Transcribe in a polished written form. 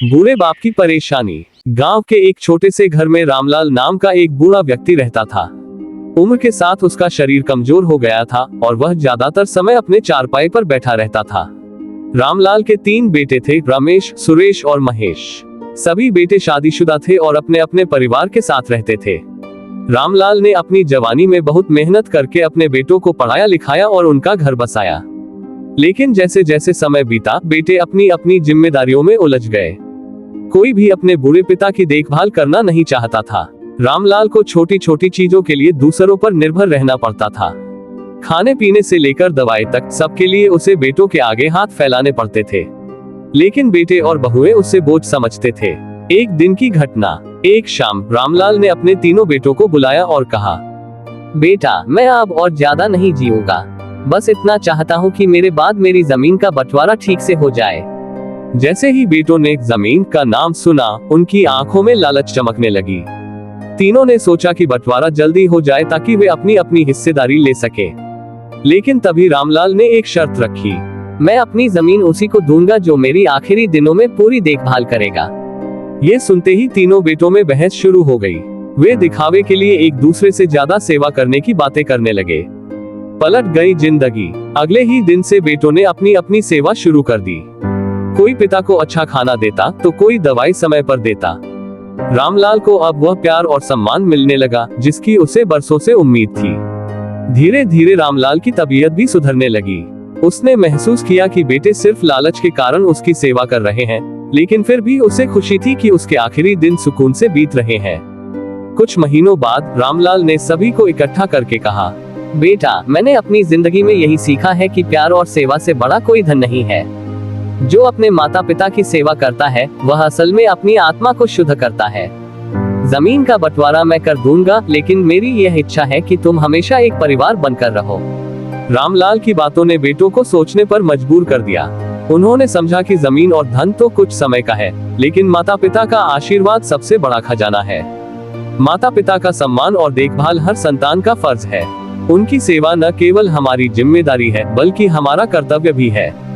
बूढ़े बाप की परेशानी। गांव के एक छोटे से घर में रामलाल नाम का एक बूढ़ा व्यक्ति रहता था। उम्र के साथ उसका शरीर कमजोर हो गया था और वह ज्यादातर समय अपने चारपाई पर बैठा रहता था। रामलाल के 3 बेटे थे, रमेश, सुरेश और महेश। सभी बेटे शादीशुदा थे और अपने अपने परिवार के साथ रहते थे। रामलाल ने अपनी जवानी में बहुत मेहनत करके अपने बेटों को पढ़ाया लिखाया और उनका घर बसाया। लेकिन जैसे जैसे समय बीता, बेटे अपनी अपनी जिम्मेदारियों में उलझ गए। कोई भी अपने बूढ़े पिता की देखभाल करना नहीं चाहता था। रामलाल को छोटी छोटी चीजों के लिए दूसरों पर निर्भर रहना पड़ता था। खाने पीने से लेकर दवाई तक सबके लिए उसे बेटों के आगे हाथ फैलाने पड़ते थे। लेकिन बेटे और बहुएं उससे बोझ समझते थे। एक दिन की घटना। एक शाम रामलाल ने अपने तीनों बेटों को बुलाया और कहा, बेटा, मैं अब और ज्यादा नहीं जीऊंगा। बस इतना चाहता हूँ कि मेरे बाद मेरी जमीन का बंटवारा ठीक से हो जाए। जैसे ही बेटों ने जमीन का नाम सुना, उनकी आंखों में लालच चमकने लगी। तीनों ने सोचा कि बंटवारा जल्दी हो जाए ताकि वे अपनी अपनी हिस्सेदारी ले सके। लेकिन तभी रामलाल ने एक शर्त रखी, मैं अपनी जमीन उसी को दूंगा जो मेरी आखिरी दिनों में पूरी देखभाल करेगा। ये सुनते ही तीनों बेटों में बहस शुरू हो गई। वे दिखावे के लिए एक दूसरे से ज्यादा सेवा करने की बातें करने लगे। पलट गई जिंदगी। अगले ही दिन से बेटों ने अपनी अपनी सेवा शुरू कर दी। कोई पिता को अच्छा खाना देता तो कोई दवाई समय पर देता। रामलाल को अब वह प्यार और सम्मान मिलने लगा जिसकी उसे बरसों से उम्मीद थी। धीरे धीरे रामलाल की तबीयत भी सुधरने लगी। उसने महसूस किया कि बेटे सिर्फ लालच के कारण उसकी सेवा कर रहे हैं, लेकिन फिर भी उसे खुशी थी कि उसके आखिरी दिन सुकून से बीत रहे हैं। कुछ महीनों बाद रामलाल ने सभी को इकट्ठा करके कहा, बेटा, मैंने अपनी जिंदगी में यही सीखा है कि प्यार और सेवा से बड़ा कोई धन नहीं है। जो अपने माता पिता की सेवा करता है वह असल में अपनी आत्मा को शुद्ध करता है। जमीन का बंटवारा मैं कर दूंगा, लेकिन मेरी यह इच्छा है कि तुम हमेशा एक परिवार बनकर रहो। रामलाल की बातों ने बेटों को सोचने पर मजबूर कर दिया। उन्होंने समझा कि जमीन और धन तो कुछ समय का है, लेकिन माता पिता का आशीर्वाद सबसे बड़ा खजाना है। माता पिता का सम्मान और देखभाल हर संतान का फर्ज है। उनकी सेवा न केवल हमारी जिम्मेदारी है, बल्कि हमारा कर्तव्य भी है।